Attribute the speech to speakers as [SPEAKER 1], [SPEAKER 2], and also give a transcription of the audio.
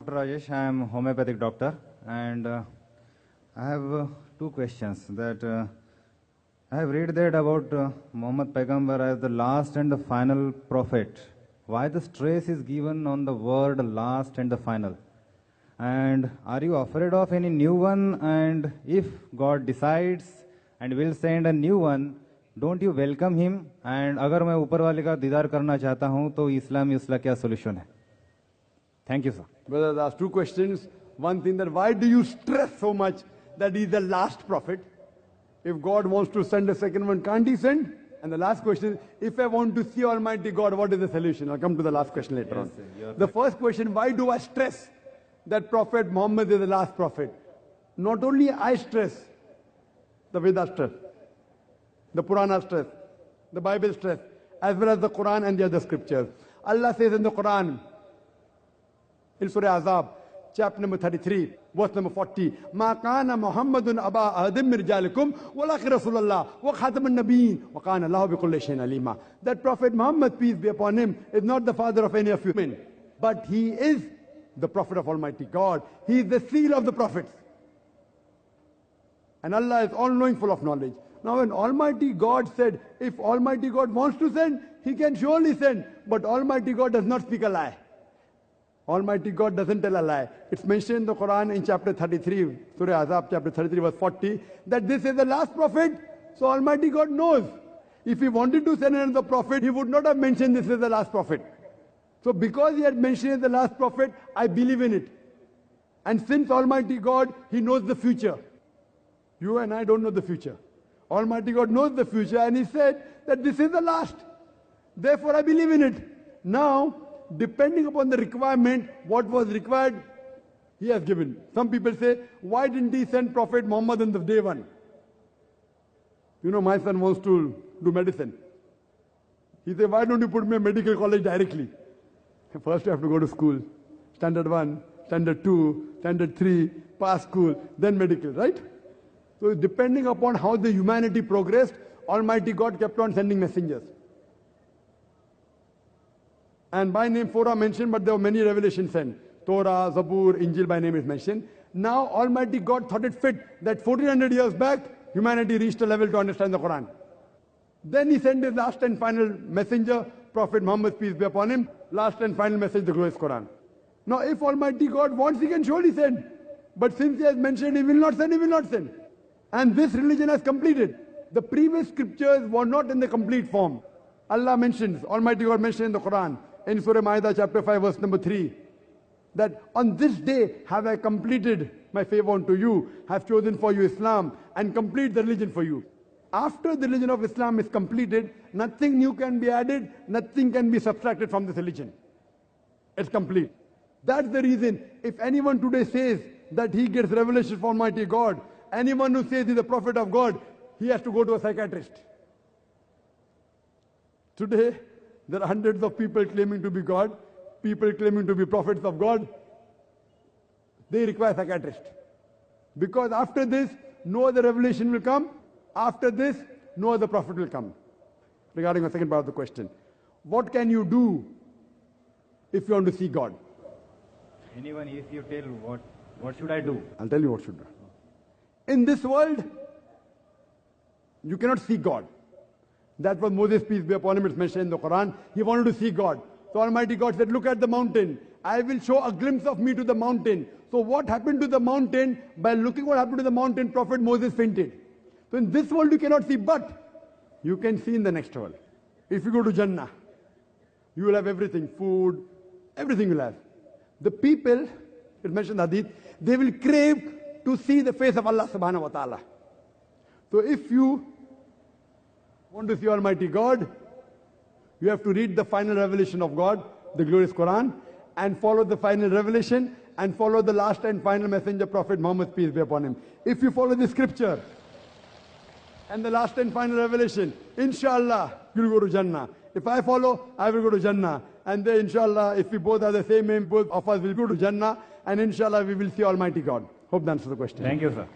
[SPEAKER 1] Rajesh, I am homeopathic doctor, and I have two questions. I have read that about Muhammad Paigambar as the last and the final prophet. Why the stress is given on the word last and the final? And are you afraid of any new one? And if God decides and will send a new one, don't you welcome him? And अगर मैं ऊपर वाले का दीदार करना चाहता हूँ तो इस्लाम में उसका क्या solution है? Thank you, sir.
[SPEAKER 2] Brother, there's two questions. One thing, that why do you stress so much that he's the last prophet? If God wants to send a second one, can't he send? And the last question, if I want to see Almighty God, what is the solution? I'll come to the last question later on.
[SPEAKER 1] Sir,
[SPEAKER 2] the first question, why do I stress that Prophet Muhammad is the last prophet? Not only I stress, the Vedas stress, the Purana stress, the Bible stress, as well as the Quran and the other scriptures. Allah says in the Quran, in Surah Azab, chapter number 33, verse number 40, Ma kana Muhammadun aba ahadim min rijalikum walakin Rasulullah wa khatamun nabiyyin wa kana Allahu bi kulli shay'in alima. That Prophet Muhammad, peace be upon him, is not the father of any of you men, but he is the prophet of Almighty God. He is the seal of the prophets. And Allah is all-knowing, full of knowledge. Now when Almighty God said, if Almighty God wants to send, he can surely send. But Almighty God does not speak a lie. Almighty God doesn't tell a lie. It's mentioned in the Quran in chapter 33, Surah Azab, chapter 33, verse 40, that this is the last prophet. So Almighty God knows. If he wanted to send another prophet, he would not have mentioned this is the last prophet. So because he had mentioned the last prophet, I believe in it. And since Almighty God, he knows the future. You and I don't know the future. Almighty God knows the future, and he said that this is the last. Therefore I believe in it. Now, depending upon the requirement, what was required, he has given. Some people say, why didn't he send Prophet Muhammad on the day one? You know, my son wants to do medicine. He said, why don't you put me in medical college directly? First you have to go to school. Standard 1, Standard 2, Standard 3, pass school, then medical, right? So depending upon how the humanity progressed, Almighty God kept on sending messengers. And by name 4 are mentioned, but there were many revelations sent. Torah, Zabur, Injil by name is mentioned. Now Almighty God thought it fit that 1400 years back, humanity reached a level to understand the Quran. Then he sent his last and final messenger, Prophet Muhammad, peace be upon him, last and final message, the glorious Quran. Now if Almighty God wants, he can surely send. But since he has mentioned he will not send, he will not send. And this religion has completed. The previous scriptures were not in the complete form. Allah mentions, Almighty God mentioned in the Quran, in Surah Ma'idah chapter 5 verse number 3, that on this day have I completed my favor unto you, have chosen for you Islam, and complete the religion for you. After the religion of Islam is completed, nothing new can be added, nothing can be subtracted from this religion. It's complete. That's the reason, if anyone today says that he gets revelation from Almighty God, anyone who says he's a prophet of God, he has to go to a psychiatrist. Today, there are hundreds of people claiming to be God, people claiming to be prophets of God. They require a psychiatrist. Because after this, no other revelation will come. After this, no other prophet will come. Regarding the second part of the question, what can you do if you want to see God?
[SPEAKER 1] Anyone, if you tell what should I do?
[SPEAKER 2] I'll tell you what should do. In this world, you cannot see God. That was Moses, peace be upon him, it's mentioned in the Quran. He wanted to see God. So Almighty God said, look at the mountain. I will show a glimpse of me to the mountain. So what happened to the mountain? By looking what happened to the mountain, Prophet Moses fainted. So in this world you cannot see, but you can see in the next world. If you go to Jannah, you will have everything, food, everything you will have. The people, it mentioned in Hadith, they will crave to see the face of Allah subhanahu wa ta'ala. So if you want to see Almighty God, you have to read the final revelation of God, the glorious Quran, and follow the final revelation, and follow the last and final messenger, Prophet Muhammad, peace be upon him. If you follow the scripture and the last and final revelation, inshallah, you'll go to Jannah. If I follow, I will go to Jannah. And then inshallah, if we both are the same aim, both of us will go to Jannah, and inshallah we will see Almighty God. Hope that answers the question.
[SPEAKER 1] Thank you, sir.